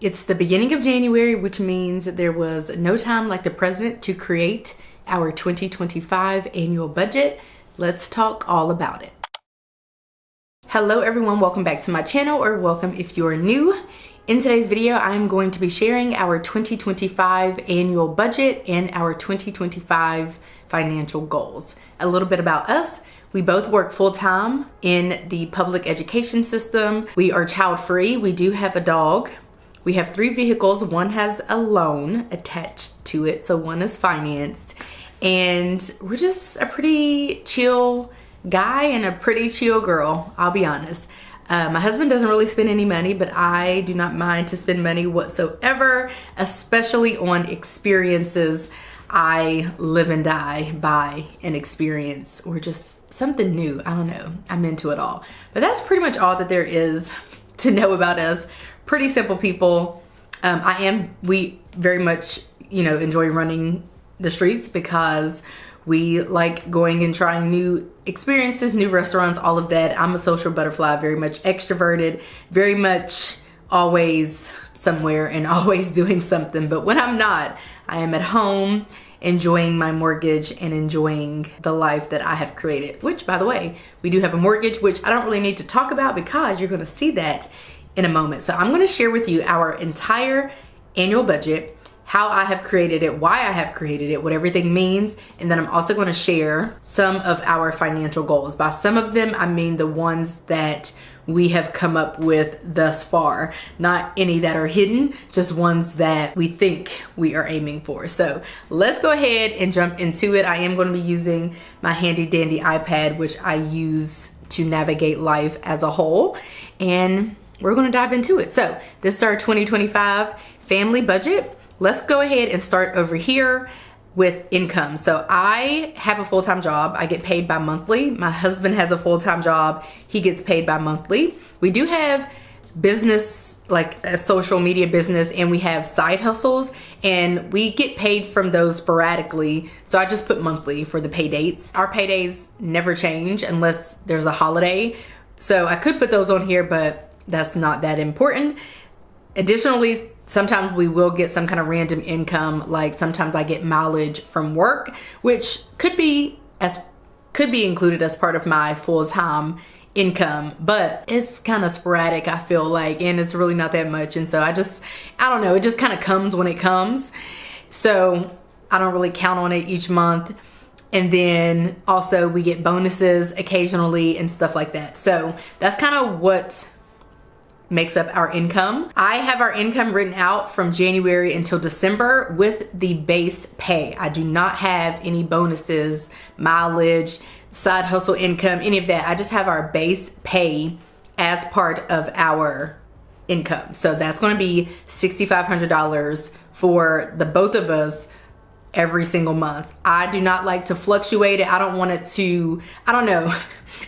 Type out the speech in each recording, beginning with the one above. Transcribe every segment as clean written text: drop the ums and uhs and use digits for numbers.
It's the beginning of January, which means there was no time like the present to create our 2025 annual budget. Let's talk all about it. Hello everyone, welcome back to my channel, or welcome if you are new. In today's video, I'm going to be sharing our 2025 annual budget and our 2025 financial goals. A little bit about us. We both work full-time in the public education system. We are child-free. We do have a dog. We have 3 vehicles. One has a loan attached to it, so one is financed. And we're just a pretty chill guy and a pretty chill girl, I'll be honest. My husband doesn't really spend any money, but I do not mind to spend money whatsoever, especially on experiences. I live and die by an experience or just something new. I don't know. I'm into it all. But that's pretty much all that there is to know about us. Pretty simple people. We very much, enjoy running the streets because we like going and trying new experiences, new restaurants, all of that. I'm a social butterfly, very much extroverted, very much always somewhere and always doing something. But when I'm not, I am at home enjoying my mortgage and enjoying the life that I have created, which, by the way, we do have a mortgage, which I don't really need to talk about because you're going to see that in a moment. So I'm going to share with you our entire annual budget, how I have created it, why I have created it, what everything means, and then I'm also going to share some of our financial goals. By some of them, I mean the ones that we have come up with thus far, not any that are hidden, just ones that we think we are aiming for. So let's go ahead and jump into it. I am going to be using my handy dandy iPad, which I use to navigate life as a whole, and we're going to dive into it. So this is our 2025 family budget. Let's go ahead and start over here with income. So I have a full-time job. I get paid bi monthly. My husband has a full-time job. He gets paid bi monthly. We do have business, like a social media business, and we have side hustles, and we get paid from those sporadically. So I just put monthly for the pay dates. Our paydays never change unless there's a holiday. So I could put those on here, but that's not that important. Additionally, sometimes we will get some kind of random income, like sometimes I get mileage from work, which could be included as part of my full-time income, but it's kind of sporadic, I feel like, and it's really not that much. And so I don't know, it just kind of comes when it comes. So I don't really count on it each month. And then also we get bonuses occasionally and stuff like that. So that's kind of what makes up our income. I have our income written out from January until December with the base pay. I do not have any bonuses, mileage, side hustle income, any of that. I just have our base pay as part of our income. So that's going to be $6,500 for the both of us every single month. I do not like to fluctuate it. I don't want it to, I don't know.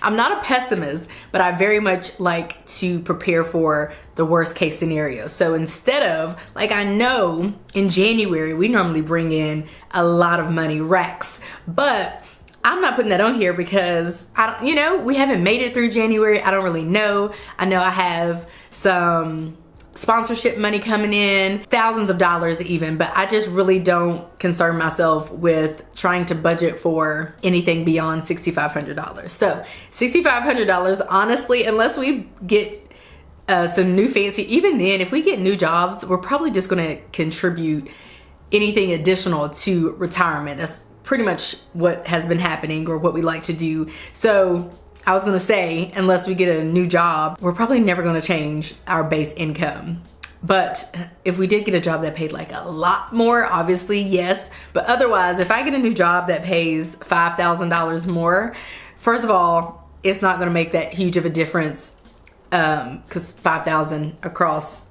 I'm not a pessimist, but I very much like to prepare for the worst case scenario. So instead of, like, I know in January, we normally bring in a lot of money, racks, but I'm not putting that on here because we haven't made it through January. I don't really know. I know I have some sponsorship money coming in, thousands of dollars even, but I just really don't concern myself with trying to budget for anything beyond $6,500. So $6,500, honestly, unless we get some new fancy, even then, if we get new jobs, we're probably just going to contribute anything additional to retirement. That's pretty much what has been happening, or what we like to do. So I was gonna say, unless we get a new job, we're probably never gonna change our base income. But if we did get a job that paid like a lot more, obviously, yes. But otherwise, if I get a new job that pays $5,000 more, first of all, it's not gonna make that huge of a difference, because $5,000 across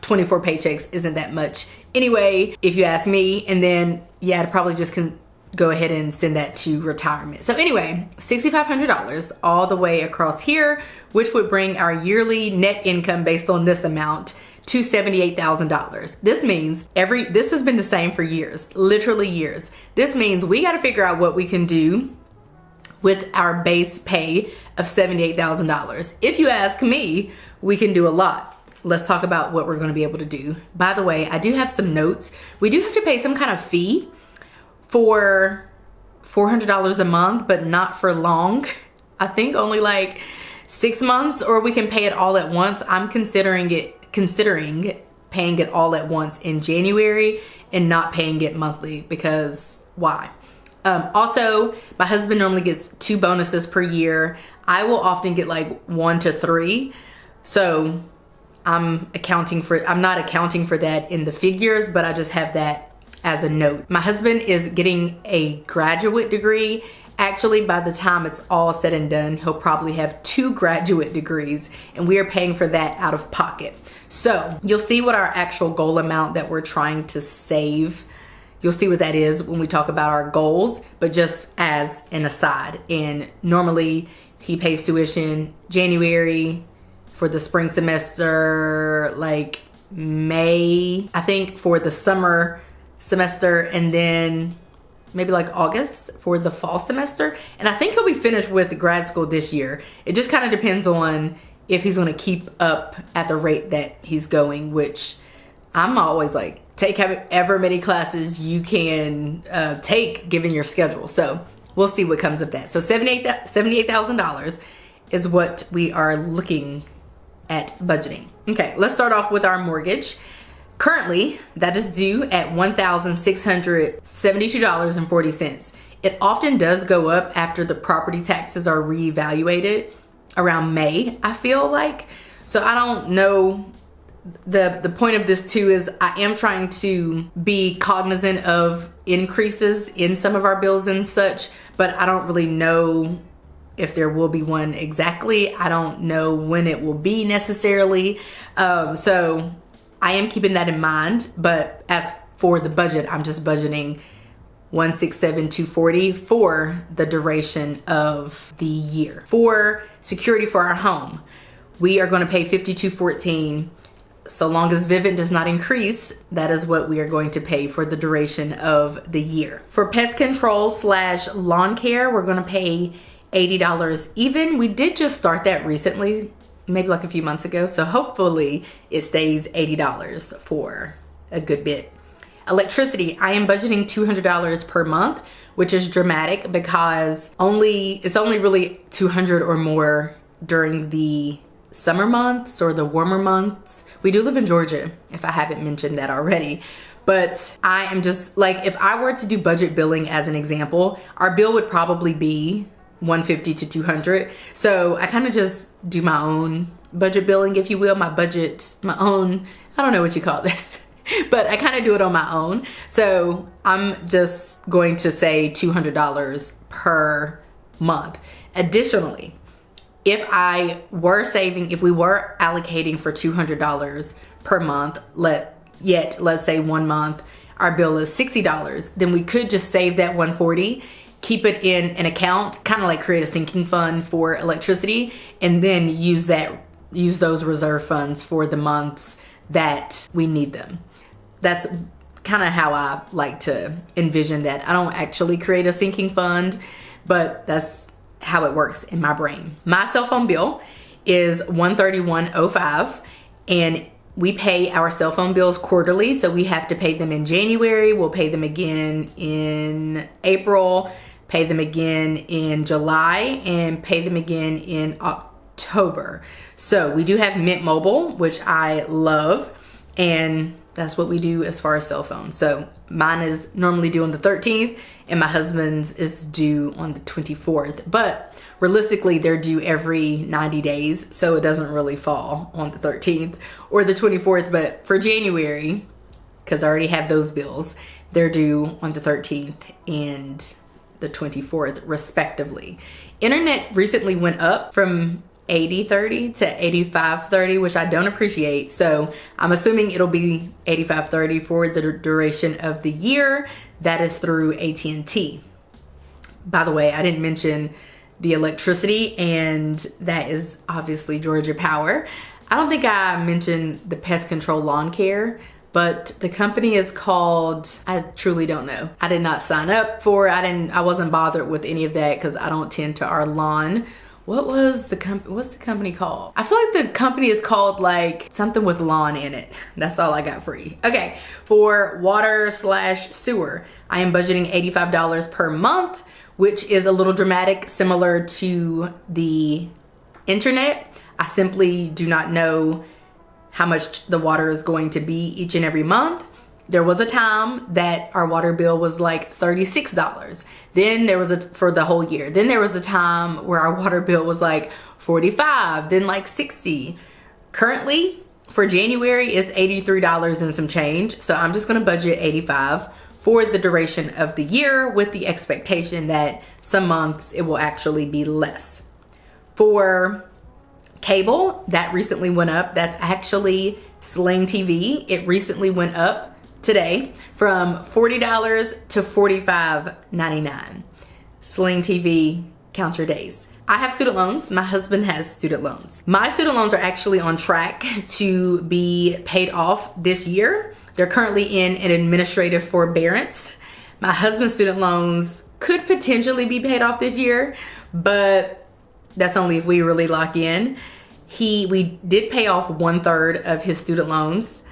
24 paychecks isn't that much anyway, if you ask me. And then, yeah, I'd probably just go ahead and send that to retirement. So anyway, $6,500 all the way across here, which would bring our yearly net income based on this amount to $78,000. This means this has been the same for years, literally years. This means we got to figure out what we can do with our base pay of $78,000. If you ask me, we can do a lot. let's talk about what we're going to be able to do. By the way, I do have some notes. We do have to pay some kind of fee for $400 a month, but not for long. I think only like 6 months, or we can pay it all at once. I'm considering paying it all at once in January and not paying it monthly, because why? Also, my husband normally gets 2 bonuses per year. I will often get like 1 to 3. So I'm not accounting for that in the figures, but I just have that as a note. My husband is getting a graduate degree. Actually, by the time it's all said and done, he'll probably have 2 graduate degrees, and we are paying for that out of pocket. So you'll see what our actual goal amount that we're trying to save, you'll see what that is when we talk about our goals, but just as an aside. And normally he pays tuition January, for the spring semester, like May, I think, for the summer semester, and then maybe like August for the fall semester. And I think he'll be finished with grad school this year. It just kind of depends on if he's going to keep up at the rate that he's going, which I'm always like, take ever many classes you can take given your schedule. So we'll see what comes of that. So $78,000 is what we are looking at budgeting. Okay, let's start off with our mortgage. Currently, that is due at $1,672.40. It often does go up after the property taxes are reevaluated around May, I feel like. So I don't know. The point of this too is I am trying to be cognizant of increases in some of our bills and such, but I don't really know if there will be one exactly. I don't know when it will be necessarily. So I am keeping that in mind, but as for the budget, I'm just budgeting $167,240 for the duration of the year. For security for our home, we are going to pay $52.14. So long as Vivint does not increase, that is what we are going to pay for the duration of the year. For pest control / lawn care, we're going to pay $80 even. We did just start that recently, maybe like a few months ago. So hopefully it stays $80 for a good bit. Electricity, I am budgeting $200 per month, which is dramatic because it's only really $200 or more during the summer months or the warmer months. We do live in Georgia, if I haven't mentioned that already. But I am just like, if I were to do budget billing as an example, our bill would probably be $150 to $200. So I kind of just do my own budget billing, if you will, my own, I don't know what you call this, but I kind of do it on my own. So I'm just going to say $200 per month. Additionally, if we were allocating for $200 per month, let's say 1 month our bill is $60, then we could just save that $140, keep it in an account, kind of like create a sinking fund for electricity, and then use those reserve funds for the months that we need them. That's kind of how I like to envision that. I don't actually create a sinking fund, but that's how it works in my brain. My cell phone bill is $131.05, and we pay our cell phone bills quarterly. So we have to pay them in January, we'll pay them again in April, pay them again in July, and pay them again in October. So we do have Mint Mobile, which I love, and that's what we do as far as cell phones. So mine is normally due on the 13th, and my husband's is due on the 24th. But realistically, they're due every 90 days, so it doesn't really fall on the 13th or the 24th. But for January, because I already have those bills, they're due on the 13th and the 24th, respectively. Internet recently went up from 80/30 to 85/30, which I don't appreciate. So I'm assuming it'll be 85/30 for the duration of the year. That is through AT&T. By the way, I didn't mention the electricity, and that is obviously Georgia Power. I don't think I mentioned the pest control lawn care, but the company is called, I truly don't know. I did not sign up for it. I wasn't bothered with any of that because I don't tend to our lawn what's the company called? I feel like the company is called like something with lawn in it. That's all I got free. Okay, for water/sewer, I am budgeting $85 per month, which is a little dramatic, similar to the internet. I simply do not know how much the water is going to be each and every month. There was a time that our water bill was like $36. Then there was for the whole year. Then there was a time where our water bill was like $45, then like $60. Currently, for January, it's $83 and some change. So I'm just gonna budget $85 for the duration of the year, with the expectation that some months it will actually be less. For cable, that recently went up. That's actually Sling TV. It recently went up today from $40 to $45.99. Sling TV, count your days. I have student loans. My husband has student loans. My student loans are actually on track to be paid off this year. They're currently in an administrative forbearance. My husband's student loans could potentially be paid off this year, but that's only if we really lock in. We did pay off 1/3 of his student loans.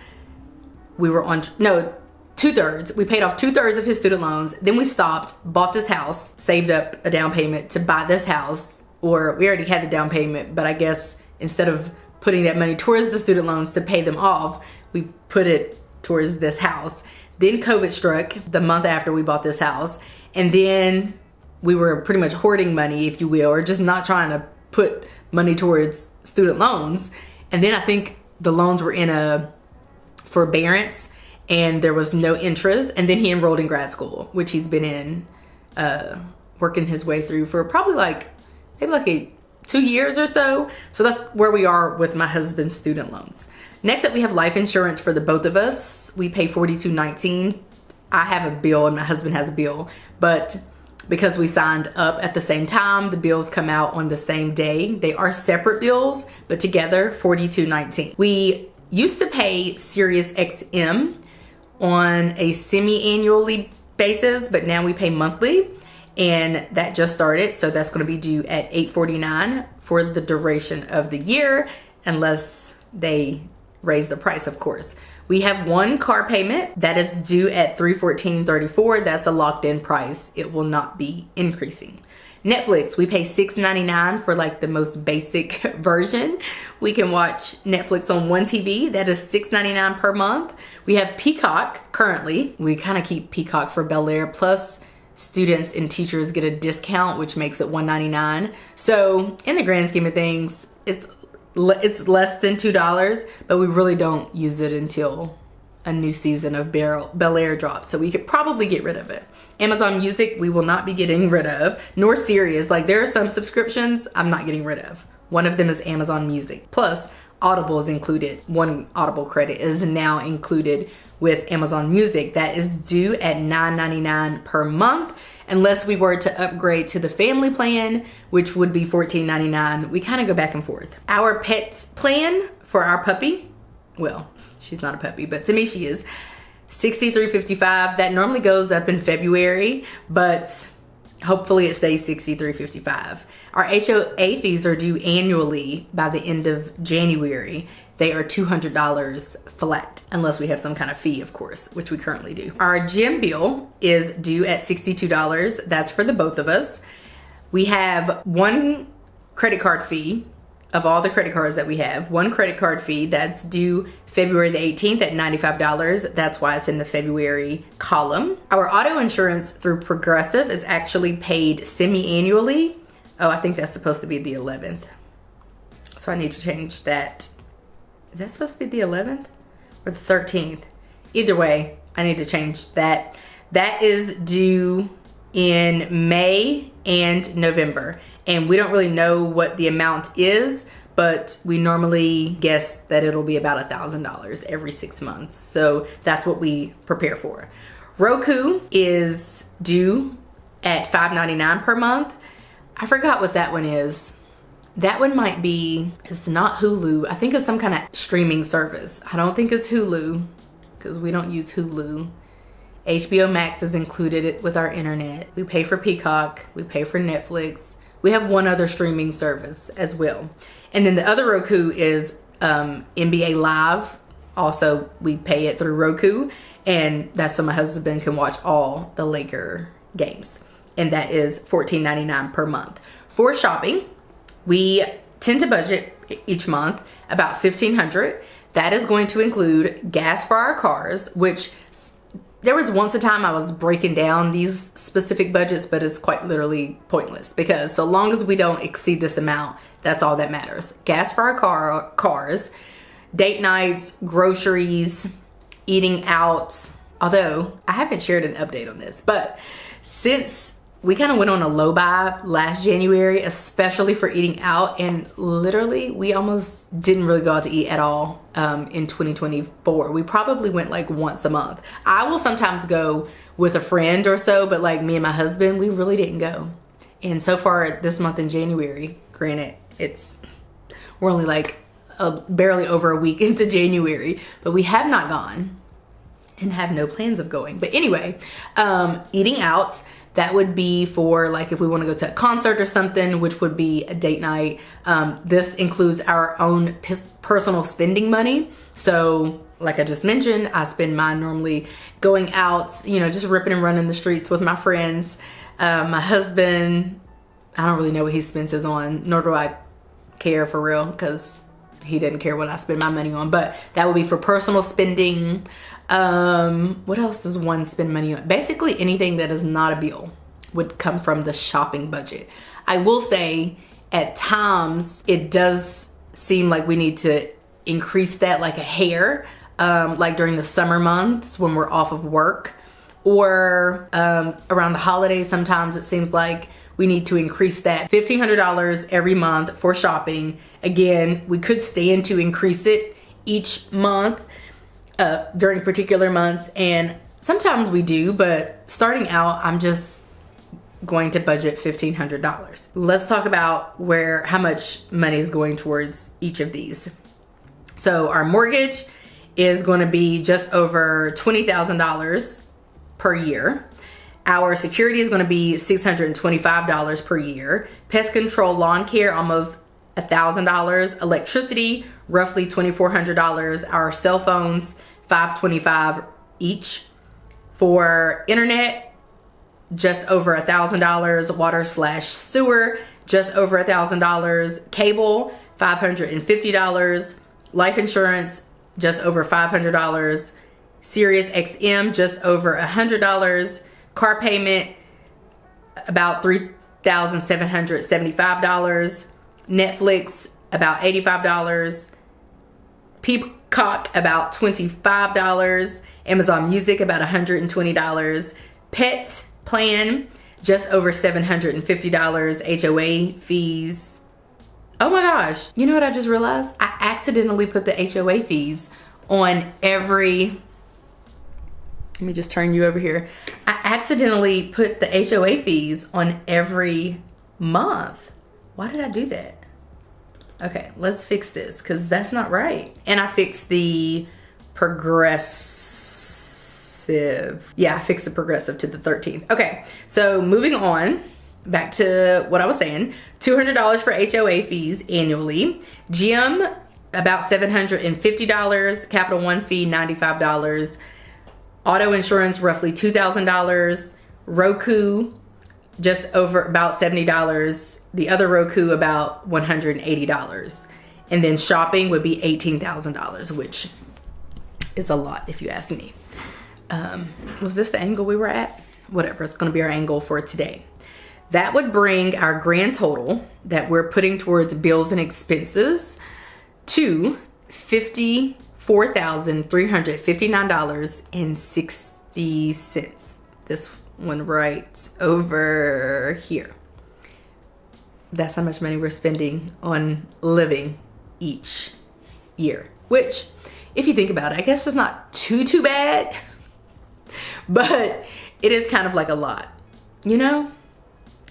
We were on, no, 2/3. We paid off 2/3 of his student loans. Then we stopped, bought this house, saved up a down payment to buy this house. Or we already had the down payment, but I guess instead of putting that money towards the student loans to pay them off, we put it towards this house. Then COVID struck the month after we bought this house. And then we were pretty much hoarding money, if you will, or just not trying to put money towards student loans. And then I think the loans were in a forbearance and there was no interest. And then he enrolled in grad school, which he's been in, working his way through for probably maybe 2 years or so. So that's where we are with my husband's student loans. Next up, we have life insurance for the both of us. We pay $42.19. I have a bill and my husband has a bill, but because we signed up at the same time, the bills come out on the same day. They are separate bills, but together $42.19. We used to pay Sirius XM on a semi-annually basis, but now we pay monthly, and that just started. So that's going to be due at $849 for the duration of the year, unless they raise the price, of course. We have one car payment that is due at $314.34. That's a locked in price. It will not be increasing. Netflix, we pay $6.99 for like the most basic version. We can watch Netflix on one TV. That is $6.99 per month. We have Peacock currently. We kind of keep Peacock for Bel Air, plus students and teachers get a discount, which makes it $1.99. So in the grand scheme of things, it's less than $2, but we really don't use it until a new season of Bel Air drops. So we could probably get rid of it. Amazon Music, we will not be getting rid of, nor Sirius. Like, there are some subscriptions I'm not getting rid of. One of them is Amazon Music. Plus, Audible is included. One Audible credit is now included with Amazon Music. That is due at $9.99 per month, unless we were to upgrade to the family plan, which would be $14.99. We kind of go back and forth. Our pet plan for our puppy, well, she's not a puppy, but to me she is, $63.55. That normally goes up in February, but hopefully it stays $63.55. Our HOA fees are due annually by the end of January. They are $200 flat, unless we have some kind of fee, of course, which we currently do. Our gym bill is due at $62. That's for the both of us. We have one credit card fee of all the credit cards that we have. One credit card fee that's due February the 18th at $95. That's why it's in the February column. Our auto insurance through Progressive is actually paid semi-annually. Oh, I think that's supposed to be the 11th. So I need to change that. Is that supposed to be the 11th or the 13th? Either way, I need to change that. That is due in May and November. And we don't really know what the amount is, but we normally guess that it'll be about $1,000 every 6 months. So that's what we prepare for. Roku is due at $5.99 per month. I forgot what that one is. That one might be, it's not Hulu. I think it's some kind of streaming service. I don't think it's Hulu, because we don't use Hulu. HBO Max is included with our internet. We pay for Peacock. We pay for Netflix. We have one other streaming service as well. And then the other Roku is NBA Live. Also, we pay it through Roku. And that's so my husband can watch all the Laker games. And that is $14.99 per month. For shopping, we tend to budget each month about $1,500. That is going to include gas for our cars, which there was once a time I was breaking down these specific budgets, but it's quite literally pointless because so long as we don't exceed this amount, that's all that matters. Gas for our cars, date nights, groceries, eating out. Although I haven't shared an update on this, but since we kind of went on a low buy last January, especially for eating out, and literally we almost didn't really go out to eat at all in 2024. We probably went like once a month. I will sometimes go with a friend or so, but like me and my husband, we really didn't go. And so far this month in January, granted, we're only like barely over a week into January, but we have not gone and have no plans of going. But anyway, eating out, that would be for like if we want to go to a concert or something, which would be a date night. This includes our own personal spending money. So like I just mentioned, I spend mine normally going out, you know, just ripping and running the streets with my friends. My husband, I don't really know what he spends his on, nor do I care for real, because he didn't care what I spend my money on, but that would be for personal spending. What else does one spend money on? Basically anything that is not a bill would come from the shopping budget. I will say at times it does seem like we need to increase that like a hair, like during the summer months when we're off of work, or around the holidays. Sometimes it seems like we need to increase that $1,500 every month for shopping. Again, we could stand to increase it each month during particular months, and sometimes we do, but starting out, I'm just going to budget $1,500. Let's talk about how much money is going towards each of these. So our mortgage is going to be just over $20,000 per year. Our security is going to be $625 per year. Pest control, lawn care, almost $1,000. Electricity, roughly $2,400. Our cell phones, $525 each. For internet, just over $1,000. Water/sewer, just over $1,000. Cable, $550. Life insurance, just over $500. Sirius XM, just over $100. Car payment, about $3,775. Netflix, about $85. Peacock, about $25. Amazon Music, about $120. Pet plan, just over $750. HOA fees. Oh my gosh. You know what I just realized? I accidentally put the HOA fees on every... Let me just turn you over here. I accidentally put the HOA fees on every month. Why did I do that? Okay, let's fix this because that's not right. And I fixed the progressive. Yeah, I fixed the progressive to the 13th. Okay, so moving on back to what I was saying. $200 for HOA fees annually. Gym, about $750. Capital One fee, $95. Auto insurance, roughly $2,000. Roku, just over about $70. The other Roku, about $180. And then shopping would be $18,000, which is a lot if you ask me. Was this the angle we were at? Whatever, it's gonna be our angle for today. That would bring our grand total that we're putting towards bills and expenses to $54,359.60. This one right over here. That's how much money we're spending on living each year. Which, if you think about it, I guess it's not too bad, but it is kind of like a lot, you know?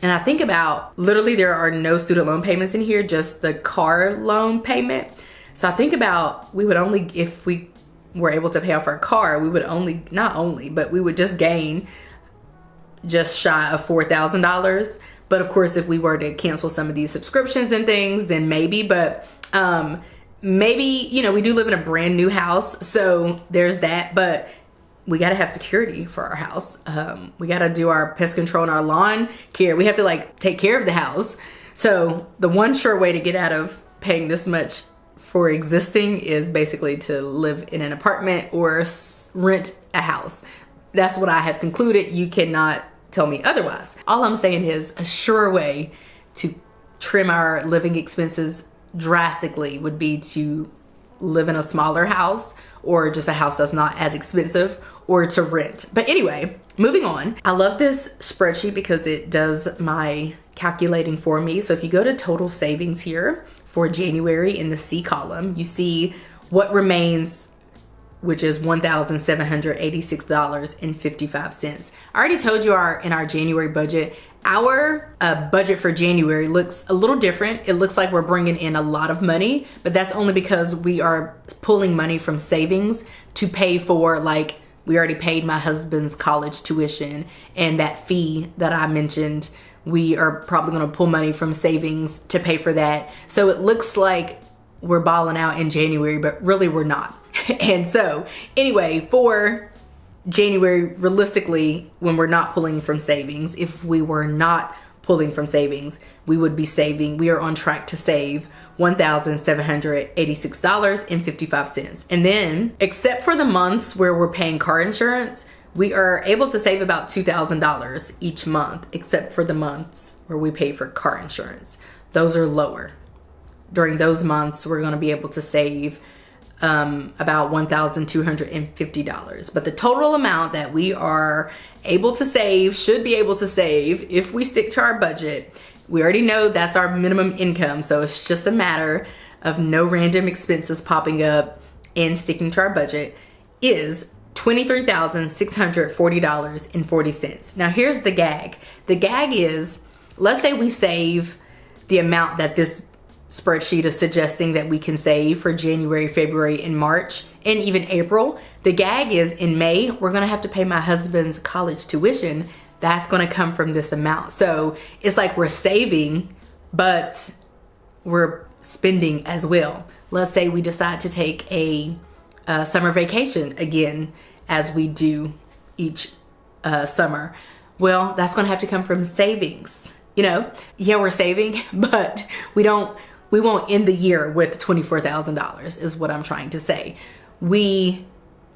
And I think about, literally there are no student loan payments in here, just the car loan payment. So I think about, we would only, if we were able to pay off our car, we would only, not only, but we would just gain just shy of $4,000. But of course, if we were to cancel some of these subscriptions and things, then maybe. But maybe, you know, we do live in a brand new house, so there's that. But we got to have security for our house. We got to do our pest control and our lawn care. We have to like take care of the house. So the one sure way to get out of paying this much for existing is basically to live in an apartment or rent a house. That's what I have concluded. You cannot tell me otherwise. All I'm saying is a sure way to trim our living expenses drastically would be to live in a smaller house, or just a house that's not as expensive, or to rent. But anyway, moving on. I love this spreadsheet because it does my calculating for me. So if you go to total savings here for January in the C column, you see what remains, which is $1,786.55. I already told you in our January budget, our budget for January looks a little different. It looks like we're bringing in a lot of money, but that's only because we are pulling money from savings to pay for, like, we already paid my husband's college tuition, and that fee that I mentioned, we are probably gonna pull money from savings to pay for that. So it looks like we're balling out in January, but really we're not. And so anyway, for January, realistically, when we're not pulling from savings, if we were not pulling from savings, we would be saving, we are on track to save $1,786.55. And then, except for the months where we're paying car insurance, we are able to save about $2,000 each month, except for the months where we pay for car insurance. Those are lower. During those months, we're gonna be able to save about $1,250. But the total amount that we are able to save, should be able to save, if we stick to our budget, we already know that's our minimum income. So it's just a matter of no random expenses popping up and sticking to our budget, is $23,640.40. Now here's the gag. The gag is, let's say we save the amount that this spreadsheet is suggesting that we can save for January, February, and March, and even April. The gag is, in May, we're gonna have to pay my husband's college tuition. That's gonna come from this amount. So it's like we're saving, but we're spending as well. Let's say we decide to take a summer vacation again, as we do each summer. Well, that's gonna have to come from savings. You know, yeah, we're saving, but we won't end the year with $24,000 is what I'm trying to say. We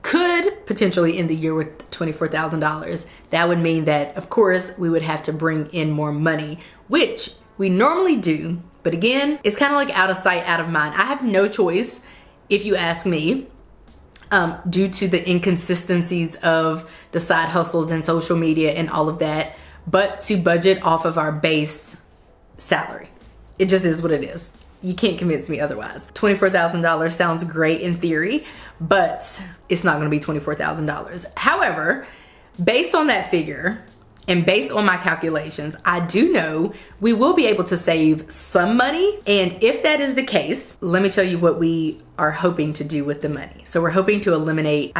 could potentially end the year with $24,000. That would mean that, of course, we would have to bring in more money, which we normally do. But again, it's kind of like out of sight, out of mind. I have no choice, if you ask me, due to the inconsistencies of the side hustles and social media and all of that, but to budget off of our base salary. It just is what it is. You can't convince me otherwise. $24,000 sounds great in theory, but it's not gonna be $24,000. However, based on that figure and based on my calculations, I do know we will be able to save some money. And if that is the case, let me tell you what we are hoping to do with the money. So we're hoping to eliminate,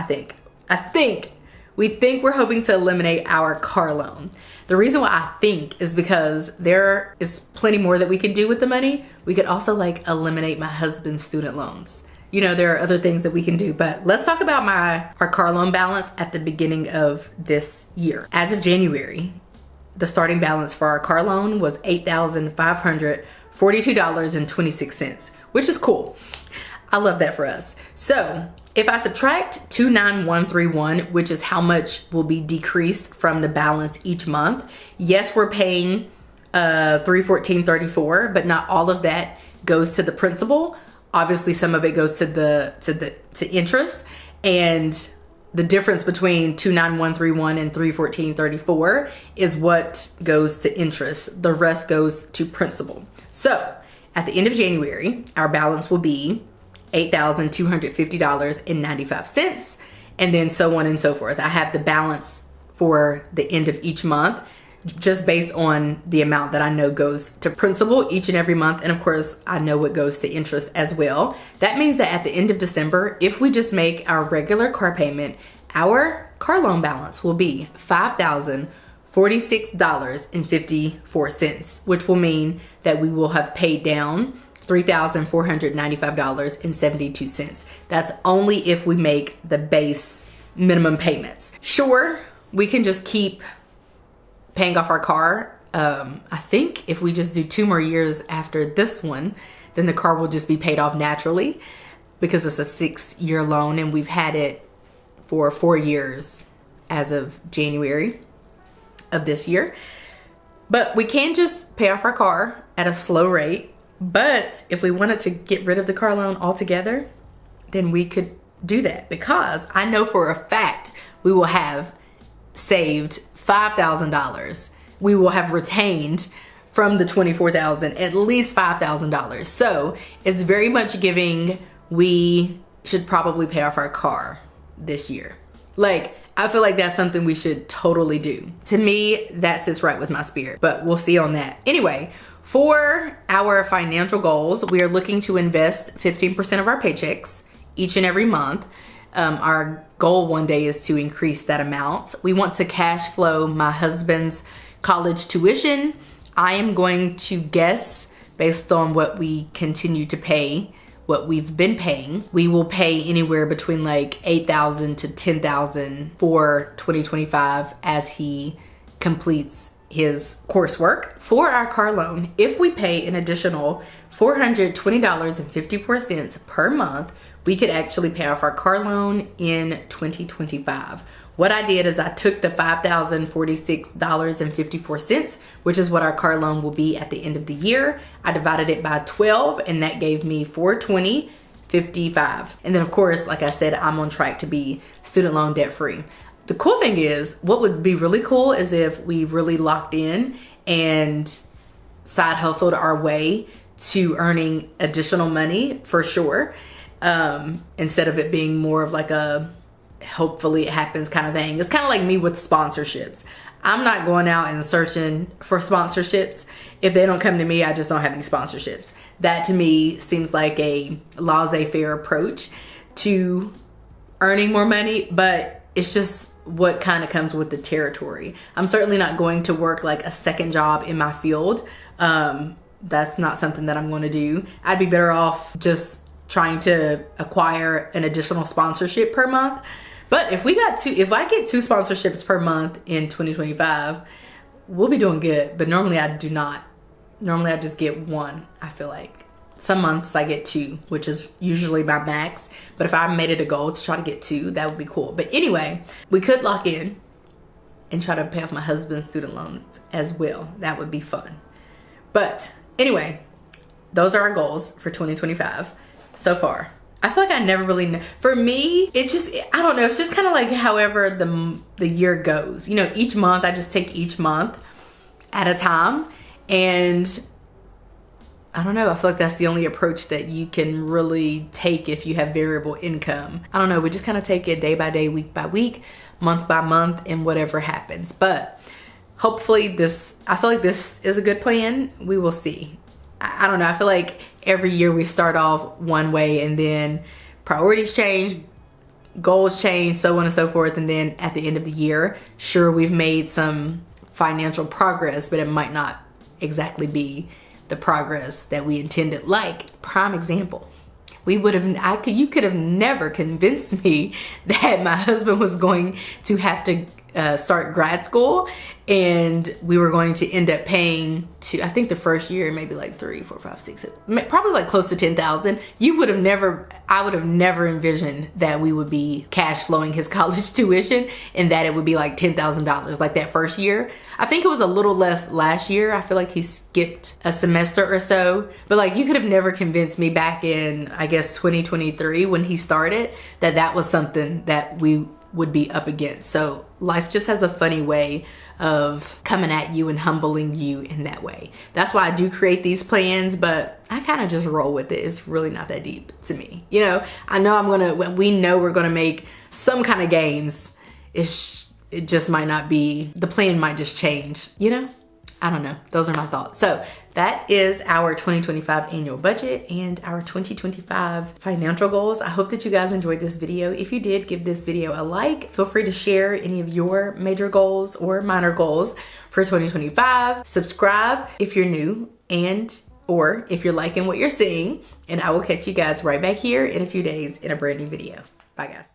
we think we're hoping to eliminate our car loan. The reason why I think is because there is plenty more that we could do with the money. We could also like eliminate my husband's student loans. You know, there are other things that we can do, but let's talk about our car loan balance at the beginning of this year. As of January, the starting balance for our car loan was $8,542.26, which is cool. I love that for us. So if I subtract 29131, which is how much will be decreased from the balance each month, yes, we're paying $314.34, but not all of that goes to the principal. Obviously, some of it goes to interest, and the difference between 29131 and 314.34 is what goes to interest. The rest goes to principal. So at the end of January, our balance will be $8,250.95, and then so on and so forth. I have the balance for the end of each month just based on the amount that I know goes to principal each and every month. And of course, I know what goes to interest as well. That means that at the end of December, if we just make our regular car payment, our car loan balance will be $46.54, which will mean that we will have paid down $3,495.72. That's only if we make the base minimum payments. Sure, we can just keep paying off our car. I think if we just do 2 more years after this one, then the car will just be paid off naturally, because it's a 6-year loan and we've had it for 4 years as of January of this year. But we can just pay off our car at a slow rate. But if we wanted to get rid of the car loan altogether, then we could do that, because I know for a fact we will have saved $5,000. We will have retained from the $24,000 at least $5,000. So it's very much giving we should probably pay off our car this year. Like, I feel like that's something we should totally do. To me, that sits right with my spirit, but we'll see on that. Anyway, for our financial goals, we are looking to invest 15% of our paychecks each and every month. Our goal one day is to increase that amount. We want to cash flow my husband's college tuition. I am going to guess, based on what we continue to pay, what we've been paying, we will pay anywhere between like $8,000 to $10,000 for 2025 as he completes his coursework. For our car loan, if we pay an additional $420.54 per month, we could actually pay off our car loan in 2025. What I did is I took the $5,046.54, which is what our car loan will be at the end of the year. I divided it by 12, and that gave me $420.55. And then of course, like I said, I'm on track to be student loan debt free. The cool thing is, what would be really cool is if we really locked in and side hustled our way to earning additional money for sure. Instead of it being more of like a hopefully it happens kind of thing. It's kind of like me with sponsorships. I'm not going out and searching for sponsorships. If they don't come to me, I just don't have any sponsorships. That to me seems like a laissez-faire approach to earning more money, but it's just what kind of comes with the territory. I'm certainly not going to work like a second job in my field. That's not something that I'm going to do. I'd be better off just trying to acquire an additional sponsorship per month. But if I get 2 sponsorships per month in 2025, we'll be doing good. But normally I do not. Normally I just get 1, I feel like. Some months I get 2, which is usually my max. But if I made it a goal to try to get 2, that would be cool. But anyway, we could lock in and try to pay off my husband's student loans as well. That would be fun. But anyway, those are our goals for 2025 so far. I feel like I never really know. For me, it's just, I don't know. It's just kind of like however the year goes. You know, each month, I just take each month at a time. And I don't know. I feel like that's the only approach that you can really take if you have variable income. I don't know. We just kind of take it day by day, week by week, month by month, and whatever happens. But hopefully I feel like this is a good plan. We will see. I don't know. I feel like every year we start off one way and then priorities change, goals change, so on and so forth. And then at the end of the year, sure, we've made some financial progress, but it might not exactly be the progress that we intended. Like, prime example, you could have never convinced me that my husband was going to have to start grad school, and we were going to end up paying I think the first year maybe like 3, 4, 5, 6, 7, probably like close to 10,000. I would have never envisioned that we would be cash flowing his college tuition and that it would be like $10,000 like that first year. I think it was a little less last year. I feel like he skipped a semester or so, but like you could have never convinced me back in, I guess, 2023 when he started that was something that we would be up against. So life just has a funny way of coming at you and humbling you in that way. That's why I do create these plans, but I kind of just roll with it. It's really not that deep to me. You know we know we're gonna make some kind of gains. It just might not be, the plan might just change, you know? I don't know. Those are my thoughts. So that is our 2025 annual budget and our 2025 financial goals. I hope that you guys enjoyed this video. If you did, give this video a like. Feel free to share any of your major goals or minor goals for 2025. Subscribe if you're new or if you're liking what you're seeing. And I will catch you guys right back here in a few days in a brand new video. Bye guys.